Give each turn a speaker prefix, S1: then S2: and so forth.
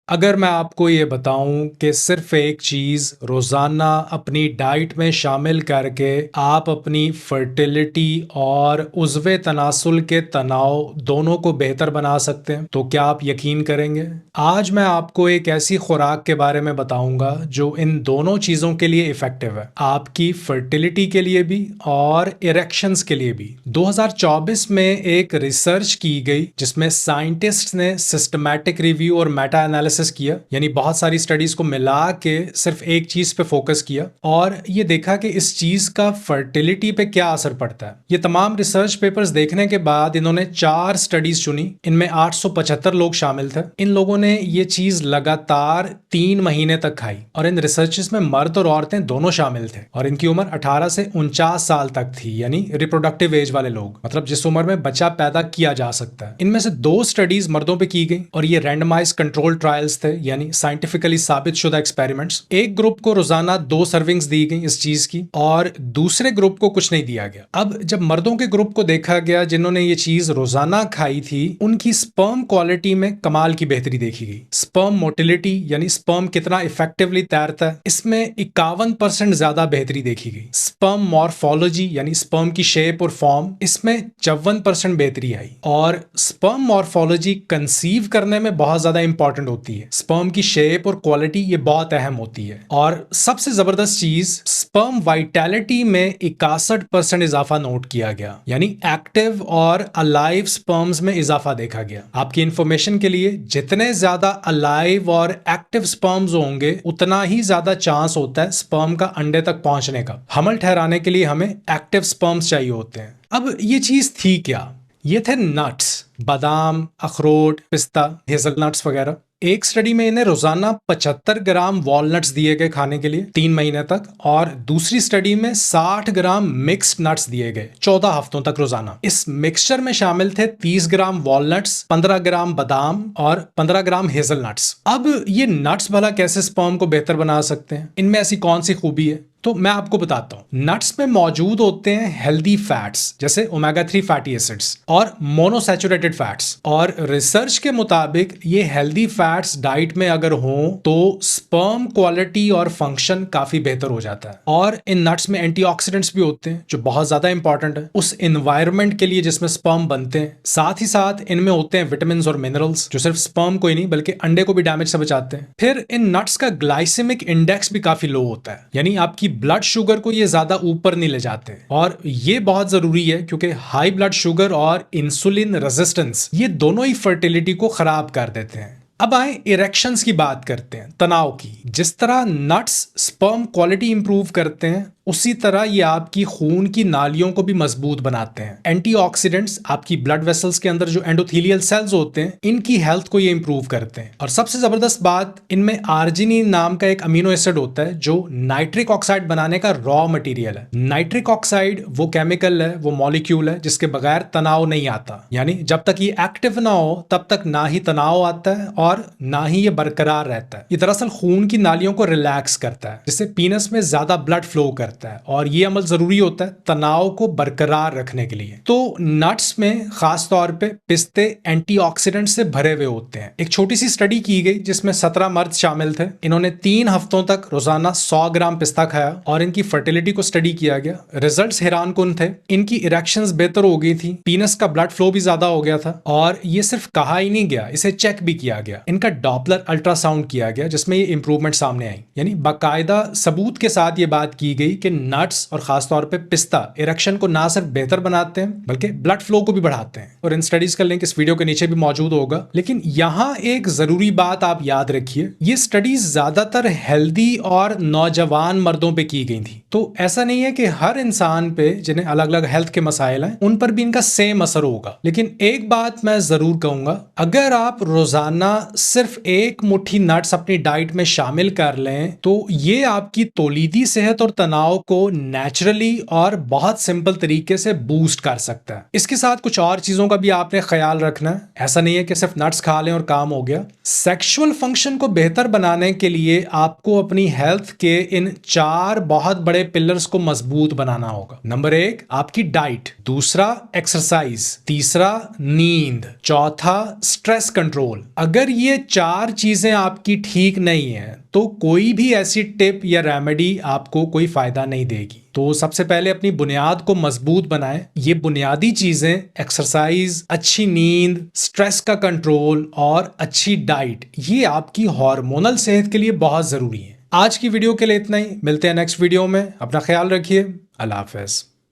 S1: अगर मैं आपको ये बताऊं कि सिर्फ एक चीज रोजाना अपनी डाइट में शामिल करके आप अपनी फर्टिलिटी और उज़्वे तनासुल के तनाव दोनों को बेहतर बना सकते हैं, तो क्या आप यकीन करेंगे? आज मैं आपको एक ऐसी खुराक के बारे में बताऊंगा जो इन दोनों चीजों के लिए इफेक्टिव है, आपकी फर्टिलिटी के लिए भी और इरेक्शंस के लिए भी। 2024 में एक रिसर्च की गई जिसमें साइंटिस्ट ने सिस्टमैटिक रिव्यू और मेटा एनालिसिस किया, यानी बहुत सारी स्टडीज को मिला के सिर्फ एक चीज पे फोकस किया और ये देखा कि इस चीज का फर्टिलिटी पे क्या असर पड़ता है। ये तमाम रिसर्च पेपर्स देखने के बाद इन्होंने 4 स्टडीज चुनी, इनमें 875 लोग शामिल थे। इन लोगों ने ये चीज लगातार 3 महीने तक खाई और इन रिसर्चेस में मर्द और औरतें दोनों शामिल थे और इनकी उम्र 18 से 49 साल तक थी, यानी रिप्रोडक्टिव एज वाले लोग, मतलब जिस उम्र में बच्चा पैदा किया जा सकता है। इनमें से 2 स्टडीज मर्दों पे की गई और ये रैंडमाइज कंट्रोल ट्रायल्स थे, यानी साइंटिफिकली साबित शुदा एक्सपेरिमेंट्स। एक ग्रुप को रोजाना 2 सर्विंग्स दी गई इस चीज की और दूसरे ग्रुप को कुछ नहीं दिया गया। अब जब मर्दों के ग्रुप को देखा गया जिन्होंने ये चीज रोजाना खाई थी, उनकी स्पर्म क्वालिटी में कमाल की बेहतरी देखी गई। स्पर्म मोटिलिटी यानी स्पर्म कितना इफेक्टिवली तैरता है, इसमें 51% ज्यादा बेहतरी देखी गई। स्पर्म मॉर्फोलॉजी यानी स्पर्म की शेप और फॉर्म, इसमें 54% बेहतरी आई। और स्पर्म मॉर्फोलॉजी कंसीव करने में बहुत ज्यादा इंपॉर्टेंट होती है। स्पर्म की शेप और क्वालिटी ये बहुत अहम होती है। और सबसे जबरदस्त चीज, स्पर्म वाइटैलिटी में 61% इजाफा नोट किया गया, यानी एक्टिव और अलाइव स्पर्म्स में इजाफा देखा गया। आपकी इंफॉर्मेशन के लिए, जितने ज्यादा अलाइव और एक्टिव स्पर्म्स होंगे उतना ही ज्यादा चांस होता है स्पर्म का अंडे तक पहुंचने का। हमल ठहराने के लिए हमें एक्टिव स्पर्म्स चाहिए होते हैं। अब ये चीज थी क्या? ये थे नट्स, बादाम, अखरोट, पिस्ता, हेजलनट्स वगैरह। एक स्टडी में इन्हें रोजाना 75 ग्राम वॉलनट्स दिए गए खाने के लिए 3 महीने तक, और दूसरी स्टडी में 60 ग्राम मिक्स्ड नट्स दिए गए 14 हफ्तों तक रोजाना। इस मिक्सचर में शामिल थे 30 ग्राम वॉलनट्स, 15 ग्राम बादाम और 15 ग्राम हेजलनट्स। अब ये नट्स भला कैसे स्पर्म को बेहतर बना सकते हैं? इनमें ऐसी कौन सी खूबी है? तो मैं आपको बताता हूं। नट्स में मौजूद होते हैं हेल्दी फैट्स जैसे ओमेगा 3 फैटी एसिड्स और मोनोसैचुरेटेड फैट्स, और रिसर्च के मुताबिक ये हेल्दी फैट्स डाइट में अगर हों तो स्पर्म क्वालिटी और फंक्शन काफी बेहतर हो जाता है। और इन नट्स में एंटीऑक्सीडेंट्स भी होते हैं जो बहुत ज्यादा इंपॉर्टेंट है उस एनवायरनमेंट के लिए जिसमें स्पर्म बनते हैं। साथ ही साथ इनमें होते हैं विटामिन और मिनरल्स जो सिर्फ स्पर्म को ही नहीं बल्कि अंडे को भी डैमेज से बचाते हैं। फिर इन नट्स का ग्लाइसेमिक इंडेक्स भी काफी लो होता है, यानी आपकी ब्लड शुगर को ये ज्यादा ऊपर नहीं ले जाते, और ये बहुत जरूरी है क्योंकि हाई ब्लड शुगर और इंसुलिन रेजिस्टेंस ये दोनों ही फर्टिलिटी को खराब कर देते हैं। अब आए इरेक्शंस की बात करते हैं, तनाव की। जिस तरह नट्स स्पर्म क्वालिटी इंप्रूव करते हैं उसी तरह ये आपकी खून की नालियों को भी मजबूत बनाते हैं। एंटीऑक्सीडेंट्स आपकी ब्लड वेसल्स के अंदर जो एंडोथेलियल सेल्स होते हैं इनकी हेल्थ को ये इंप्रूव करते हैं। और सबसे जबरदस्त बात, इनमें आर्जिनिन नाम का एक अमीनो एसिड होता है जो नाइट्रिक ऑक्साइड बनाने का रॉ मटेरियल है। नाइट्रिक ऑक्साइड वो केमिकल है, वो मॉलिक्यूल है जिसके बगैर तनाव नहीं आता, यानी जब तक ये एक्टिव ना हो तब तक ना ही तनाव आता है और ना ही ये बरकरार रहता है। ये दरअसल खून की नालियों को रिलैक्स करता है जिससे पीनस में ज्यादा ब्लड फ्लो करता है, और ये अमल जरूरी होता है तनाव को बरकरार रखने के लिए। तो नट्स में खास तौर पे पिस्ते एंटीऑक्सीडेंट से भरे हुए होते हैं। एक छोटी सी स्टडी की गई जिसमें 17 मर्द शामिल थे। इन्होंने 3 हफ्तों तक रोजाना 100 ग्राम पिस्ता खाया और इनकी फर्टिलिटी को स्टडी किया गया। रिजल्ट्स हैरानकुन थे। इनकी इरेक्शंस बेहतर हो गई थी, पीनस का ब्लड फ्लो भी ज्यादा हो गया था, और ये सिर्फ कहा ही नहीं गया, इसे चेक भी किया गया। इनका डॉपलर अल्ट्रासाउंड किया गया जिसमें ये इंप्रूवमेंट सामने आई, यानी बाकायदा सबूत के साथ ये बात की गई कि नट्स और खासतौर पे पिस्ता इरेक्शन को ना सिर्फ बेहतर बनाते हैं बल्कि ब्लड फ्लो को भी बढ़ाते हैं। और इन स्टडीज का लिंक इस वीडियो के नीचे भी मौजूद होगा। लेकिन यहाँ एक जरूरी बात आप याद रखिए, ये स्टडीज ज्यादातर हेल्दी और नौजवान मर्दों पे की गई थी। तो ऐसा नहीं है कि हर इंसान पे जिन्हें अलग अलग हेल्थ के मसाइल हैं उन पर भी इनका सेम असर होगा। लेकिन एक बात मैं जरूर कहूंगा, अगर आप रोजाना सिर्फ एक मुट्ठी नट्स अपनी डाइट में शामिल कर लें तो ये आपकी तौलीदी सेहत और तनाव तनाव को नेचुरली और बहुत सिंपल तरीके से बूस्ट कर सकता है। इसके साथ कुछ और चीजों का भी आपने ख्याल रखना है। ऐसा नहीं है कि सिर्फ नट्स खा लें और काम हो गया। सेक्सुअल फंक्शन को बेहतर बनाने के लिए आपको अपनी हेल्थ के इन 4 बहुत बड़े पिलर्स को मजबूत बनाना होगा। नंबर 1 आपकी डाइट, दूसरा एक्सरसाइज, तीसरा नींद, चौथा स्ट्रेस कंट्रोल। अगर ये 4 चीजें आपकी ठीक नहीं है तो कोई भी ऐसी टिप या रेमेडी आपको कोई फायदा नहीं देगी। तो सबसे पहले अपनी बुनियाद को मजबूत बनाएं। ये बुनियादी चीजें एक्सरसाइज, अच्छी नींद, स्ट्रेस का कंट्रोल और अच्छी डाइट, ये आपकी हार्मोनल सेहत के लिए बहुत जरूरी है। आज की वीडियो के लिए इतना ही। मिलते हैं नेक्स्ट वीडियो में। अपना ख्याल रखिए। अल्लाह हाफ़िज़।